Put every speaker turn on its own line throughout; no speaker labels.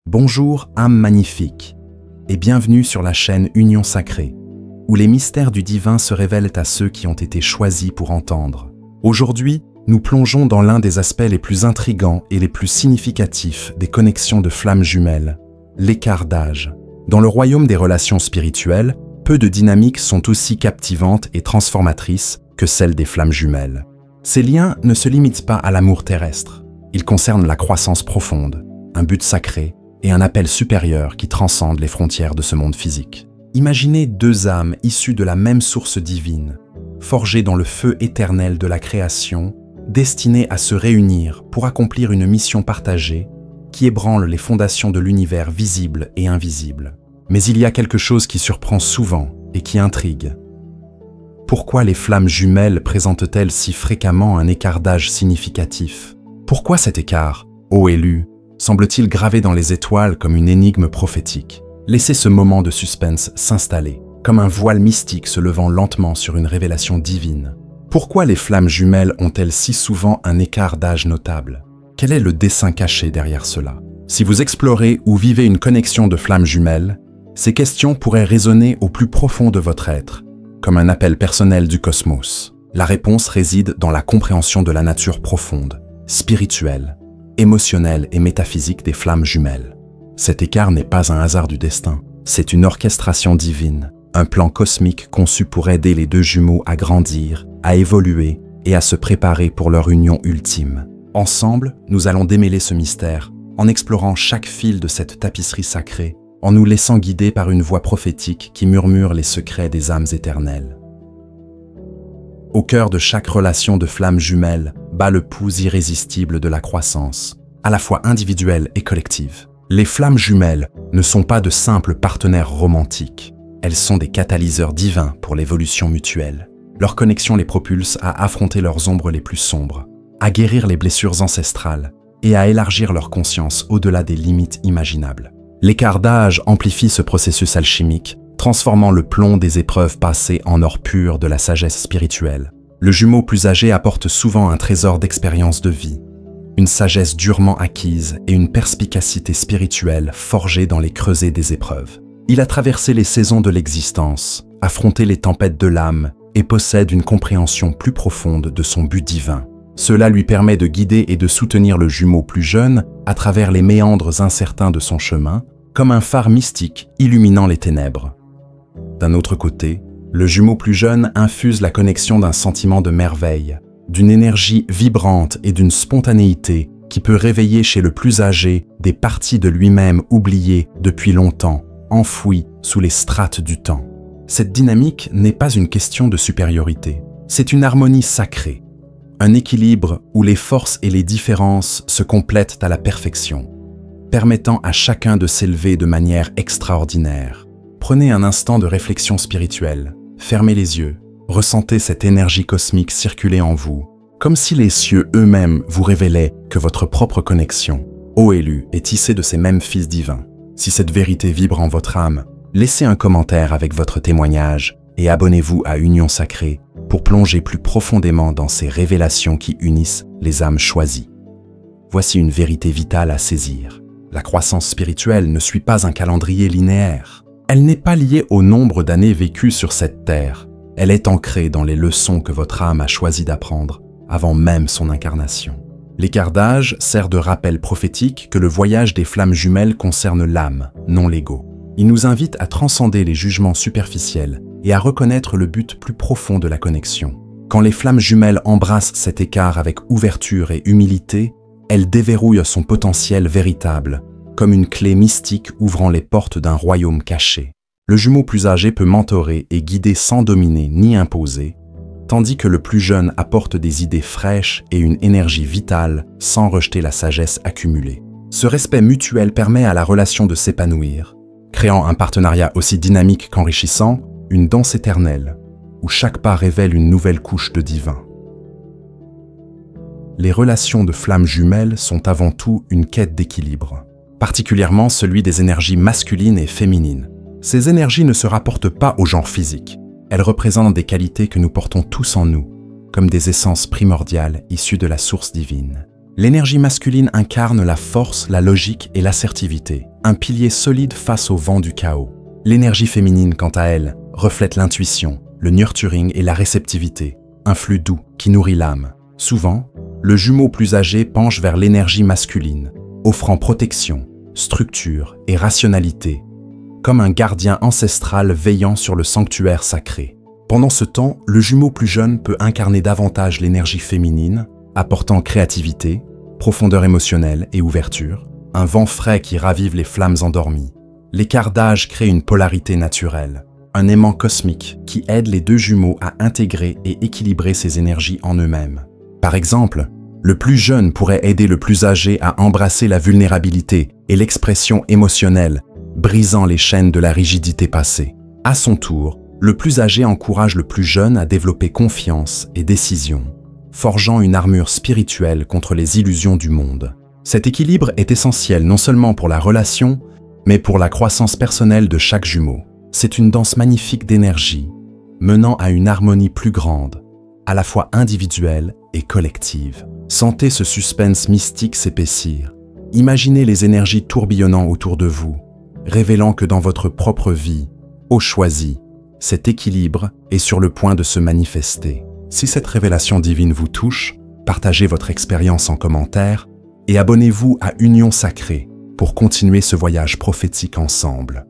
Bonjour âme magnifique et bienvenue sur la chaîne Union Sacrée, où les mystères du divin se révèlent à ceux qui ont été choisis pour entendre. Aujourd'hui, nous plongeons dans l'un des aspects les plus intrigants et les plus significatifs des connexions de flammes jumelles, l'écart d'âge. Dans le royaume des relations spirituelles, peu de dynamiques sont aussi captivantes et transformatrices que celles des flammes jumelles. Ces liens ne se limitent pas à l'amour terrestre. Ils concernent la croissance profonde, un but sacré et un appel supérieur qui transcende les frontières de ce monde physique. Imaginez deux âmes issues de la même source divine, forgées dans le feu éternel de la création, destinées à se réunir pour accomplir une mission partagée qui ébranle les fondations de l'univers visible et invisible. Mais il y a quelque chose qui surprend souvent et qui intrigue. Pourquoi les flammes jumelles présentent-elles si fréquemment un écart d'âge significatif? Pourquoi cet écart, ô élu, semble-t-il gravé dans les étoiles comme une énigme prophétique? Laissez ce moment de suspense s'installer, comme un voile mystique se levant lentement sur une révélation divine. Pourquoi les flammes jumelles ont-elles si souvent un écart d'âge notable? Quel est le dessein caché derrière cela? Si vous explorez ou vivez une connexion de flammes jumelles, ces questions pourraient résonner au plus profond de votre être, comme un appel personnel du cosmos. La réponse réside dans la compréhension de la nature profonde, spirituelle, émotionnelle et métaphysique des flammes jumelles. Cet écart n'est pas un hasard du destin, c'est une orchestration divine, un plan cosmique conçu pour aider les deux jumeaux à grandir, à évoluer et à se préparer pour leur union ultime. Ensemble, nous allons démêler ce mystère, en explorant chaque fil de cette tapisserie sacrée, en nous laissant guider par une voix prophétique qui murmure les secrets des âmes éternelles. Au cœur de chaque relation de flammes jumelles bat le pouls irrésistible de la croissance, à la fois individuelle et collective. Les flammes jumelles ne sont pas de simples partenaires romantiques, elles sont des catalyseurs divins pour l'évolution mutuelle. Leur connexion les propulse à affronter leurs ombres les plus sombres, à guérir les blessures ancestrales et à élargir leur conscience au-delà des limites imaginables. L'écart d'âge amplifie ce processus alchimique, transformant le plomb des épreuves passées en or pur de la sagesse spirituelle. Le jumeau plus âgé apporte souvent un trésor d'expérience de vie, une sagesse durement acquise et une perspicacité spirituelle forgée dans les creusets des épreuves. Il a traversé les saisons de l'existence, affronté les tempêtes de l'âme et possède une compréhension plus profonde de son but divin. Cela lui permet de guider et de soutenir le jumeau plus jeune à travers les méandres incertains de son chemin, comme un phare mystique illuminant les ténèbres. D'un autre côté, le jumeau plus jeune infuse la connexion d'un sentiment de merveille, d'une énergie vibrante et d'une spontanéité qui peut réveiller chez le plus âgé des parties de lui-même oubliées depuis longtemps, enfouies sous les strates du temps. Cette dynamique n'est pas une question de supériorité, c'est une harmonie sacrée, un équilibre où les forces et les différences se complètent à la perfection, permettant à chacun de s'élever de manière extraordinaire. Prenez un instant de réflexion spirituelle, fermez les yeux, ressentez cette énergie cosmique circuler en vous, comme si les cieux eux-mêmes vous révélaient que votre propre connexion, ô élu, est tissée de ces mêmes fils divins. Si cette vérité vibre en votre âme, laissez un commentaire avec votre témoignage et abonnez-vous à Union Sacrée pour plonger plus profondément dans ces révélations qui unissent les âmes choisies. Voici une vérité vitale à saisir. La croissance spirituelle ne suit pas un calendrier linéaire. Elle n'est pas liée au nombre d'années vécues sur cette terre. Elle est ancrée dans les leçons que votre âme a choisi d'apprendre avant même son incarnation. L'écart d'âge sert de rappel prophétique que le voyage des flammes jumelles concerne l'âme, non l'ego. Il nous invite à transcender les jugements superficiels et à reconnaître le but plus profond de la connexion. Quand les flammes jumelles embrassent cet écart avec ouverture et humilité, elles déverrouillent son potentiel véritable, comme une clé mystique ouvrant les portes d'un royaume caché. Le jumeau plus âgé peut mentorer et guider sans dominer ni imposer, tandis que le plus jeune apporte des idées fraîches et une énergie vitale sans rejeter la sagesse accumulée. Ce respect mutuel permet à la relation de s'épanouir, créant un partenariat aussi dynamique qu'enrichissant, une danse éternelle, où chaque pas révèle une nouvelle couche de divin. Les relations de flammes jumelles sont avant tout une quête d'équilibre, particulièrement celui des énergies masculines et féminines. Ces énergies ne se rapportent pas au genre physique, elles représentent des qualités que nous portons tous en nous, comme des essences primordiales issues de la source divine. L'énergie masculine incarne la force, la logique et l'assertivité, un pilier solide face au vent du chaos. L'énergie féminine, quant à elle, reflète l'intuition, le nurturing et la réceptivité, un flux doux qui nourrit l'âme. Souvent, le jumeau plus âgé penche vers l'énergie masculine, offrant protection, structure et rationalité, comme un gardien ancestral veillant sur le sanctuaire sacré. Pendant ce temps, le jumeau plus jeune peut incarner davantage l'énergie féminine, apportant créativité, profondeur émotionnelle et ouverture, un vent frais qui ravive les flammes endormies. L'écart d'âge crée une polarité naturelle, un aimant cosmique qui aide les deux jumeaux à intégrer et équilibrer ces énergies en eux-mêmes. Par exemple, le plus jeune pourrait aider le plus âgé à embrasser la vulnérabilité et l'expression émotionnelle, brisant les chaînes de la rigidité passée. À son tour, le plus âgé encourage le plus jeune à développer confiance et décision, forgeant une armure spirituelle contre les illusions du monde. Cet équilibre est essentiel non seulement pour la relation, mais pour la croissance personnelle de chaque jumeau. C'est une danse magnifique d'énergie, menant à une harmonie plus grande, à la fois individuelle et collective. Sentez ce suspense mystique s'épaissir. Imaginez les énergies tourbillonnant autour de vous, révélant que dans votre propre vie, ô choisi, cet équilibre est sur le point de se manifester. Si cette révélation divine vous touche, partagez votre expérience en commentaire et abonnez-vous à Union Sacrée pour continuer ce voyage prophétique ensemble.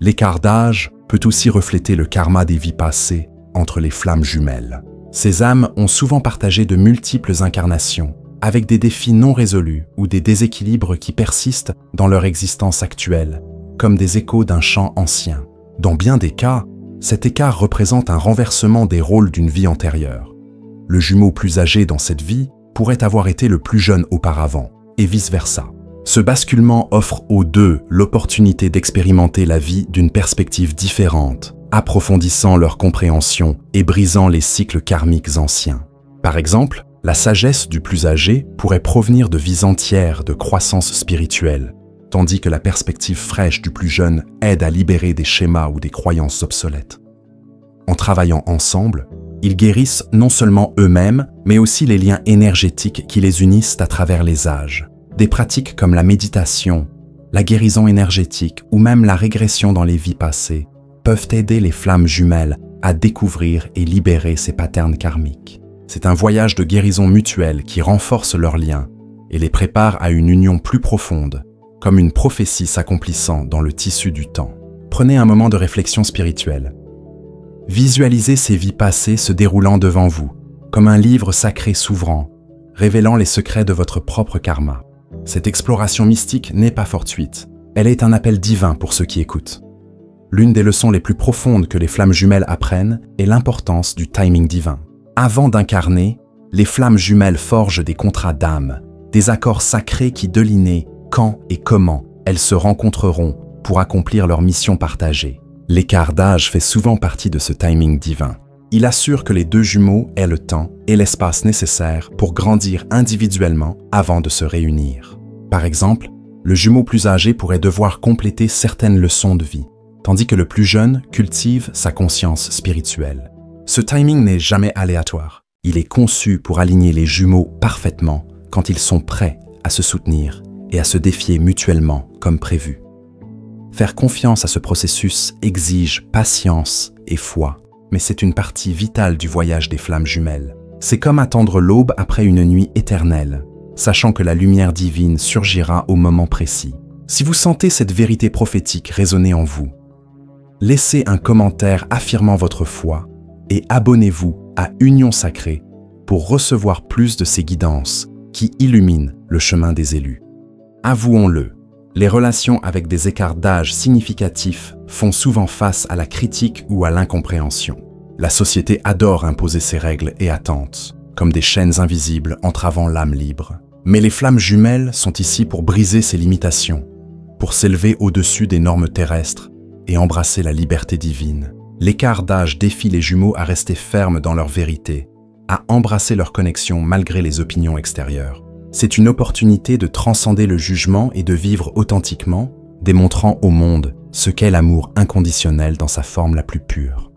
L'écart d'âge peut aussi refléter le karma des vies passées entre les flammes jumelles. Ces âmes ont souvent partagé de multiples incarnations, avec des défis non résolus ou des déséquilibres qui persistent dans leur existence actuelle, comme des échos d'un chant ancien. Dans bien des cas, cet écart représente un renversement des rôles d'une vie antérieure. Le jumeau plus âgé dans cette vie pourrait avoir été le plus jeune auparavant, et vice-versa. Ce basculement offre aux deux l'opportunité d'expérimenter la vie d'une perspective différente, approfondissant leur compréhension et brisant les cycles karmiques anciens. Par exemple, la sagesse du plus âgé pourrait provenir de vies entières de croissance spirituelle, tandis que la perspective fraîche du plus jeune aide à libérer des schémas ou des croyances obsolètes. En travaillant ensemble, ils guérissent non seulement eux-mêmes, mais aussi les liens énergétiques qui les unissent à travers les âges. Des pratiques comme la méditation, la guérison énergétique ou même la régression dans les vies passées peuvent aider les flammes jumelles à découvrir et libérer ces patterns karmiques. C'est un voyage de guérison mutuelle qui renforce leurs liens et les prépare à une union plus profonde, comme une prophétie s'accomplissant dans le tissu du temps. Prenez un moment de réflexion spirituelle. Visualisez ces vies passées se déroulant devant vous, comme un livre sacré s'ouvrant, révélant les secrets de votre propre karma. Cette exploration mystique n'est pas fortuite. Elle est un appel divin pour ceux qui écoutent. L'une des leçons les plus profondes que les flammes jumelles apprennent est l'importance du timing divin. Avant d'incarner, les flammes jumelles forgent des contrats d'âme, des accords sacrés qui délinaient quand et comment elles se rencontreront pour accomplir leur mission partagée. L'écart d'âge fait souvent partie de ce timing divin. Il assure que les deux jumeaux aient le temps et l'espace nécessaires pour grandir individuellement avant de se réunir. Par exemple, le jumeau plus âgé pourrait devoir compléter certaines leçons de vie, tandis que le plus jeune cultive sa conscience spirituelle. Ce timing n'est jamais aléatoire. Il est conçu pour aligner les jumeaux parfaitement quand ils sont prêts à se soutenir et à se défier mutuellement comme prévu. Faire confiance à ce processus exige patience et foi, mais c'est une partie vitale du voyage des flammes jumelles. C'est comme attendre l'aube après une nuit éternelle, sachant que la lumière divine surgira au moment précis. Si vous sentez cette vérité prophétique résonner en vous, laissez un commentaire affirmant votre foi et abonnez-vous à Union Sacrée pour recevoir plus de ces guidances qui illuminent le chemin des élus. Avouons-le, les relations avec des écarts d'âge significatifs font souvent face à la critique ou à l'incompréhension. La société adore imposer ses règles et attentes, comme des chaînes invisibles entravant l'âme libre. Mais les flammes jumelles sont ici pour briser ces limitations, pour s'élever au-dessus des normes terrestres et embrasser la liberté divine. L'écart d'âge défie les jumeaux à rester fermes dans leur vérité, à embrasser leur connexion malgré les opinions extérieures. C'est une opportunité de transcender le jugement et de vivre authentiquement, démontrant au monde ce qu'est l'amour inconditionnel dans sa forme la plus pure.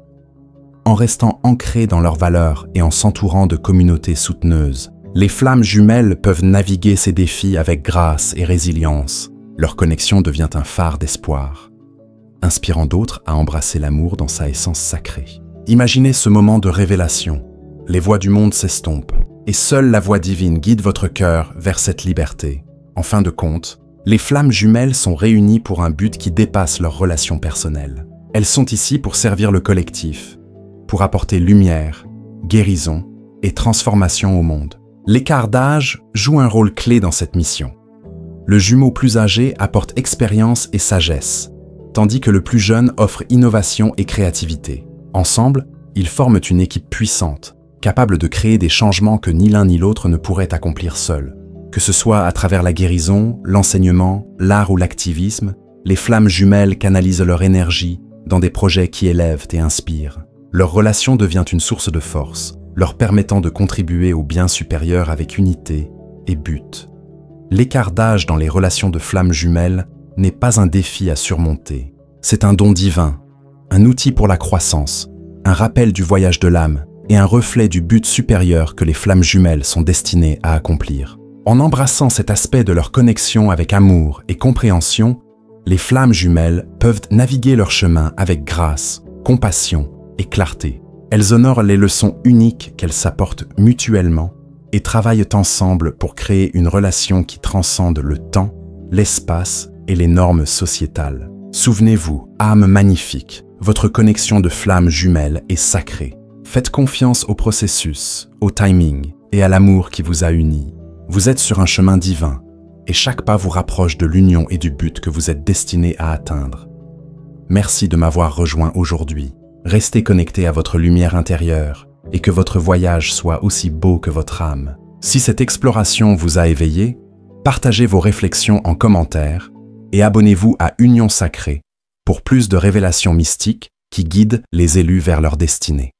En restant ancrés dans leurs valeurs et en s'entourant de communautés souteneuses, Les flammes jumelles peuvent naviguer ces défis avec grâce et résilience. Leur connexion devient un phare d'espoir, inspirant d'autres à embrasser l'amour dans sa essence sacrée. Imaginez ce moment de révélation. Les voix du monde s'estompent, et seule la voix divine guide votre cœur vers cette liberté. En fin de compte, les flammes jumelles sont réunies pour un but qui dépasse leurs relations personnelles. Elles sont ici pour servir le collectif, pour apporter lumière, guérison et transformation au monde. L'écart d'âge joue un rôle clé dans cette mission. Le jumeau plus âgé apporte expérience et sagesse, tandis que le plus jeune offre innovation et créativité. Ensemble, ils forment une équipe puissante, capable de créer des changements que ni l'un ni l'autre ne pourrait accomplir seul. Que ce soit à travers la guérison, l'enseignement, l'art ou l'activisme, les flammes jumelles canalisent leur énergie dans des projets qui élèvent et inspirent. Leur relation devient une source de force, leur permettant de contribuer au bien supérieur avec unité et but. L'écart d'âge dans les relations de flammes jumelles n'est pas un défi à surmonter. C'est un don divin, un outil pour la croissance, un rappel du voyage de l'âme et un reflet du but supérieur que les flammes jumelles sont destinées à accomplir. En embrassant cet aspect de leur connexion avec amour et compréhension, les flammes jumelles peuvent naviguer leur chemin avec grâce, compassion et clarté. Elles honorent les leçons uniques qu'elles s'apportent mutuellement et travaillent ensemble pour créer une relation qui transcende le temps, l'espace et les normes sociétales. Souvenez-vous, âme magnifique, votre connexion de flammes jumelles est sacrée. Faites confiance au processus, au timing et à l'amour qui vous a unis. Vous êtes sur un chemin divin et chaque pas vous rapproche de l'union et du but que vous êtes destiné à atteindre. Merci de m'avoir rejoint aujourd'hui. Restez connecté à votre lumière intérieure et que votre voyage soit aussi beau que votre âme. Si cette exploration vous a éveillé, partagez vos réflexions en commentaire et abonnez-vous à Union Sacrée pour plus de révélations mystiques qui guident les élus vers leur destinée.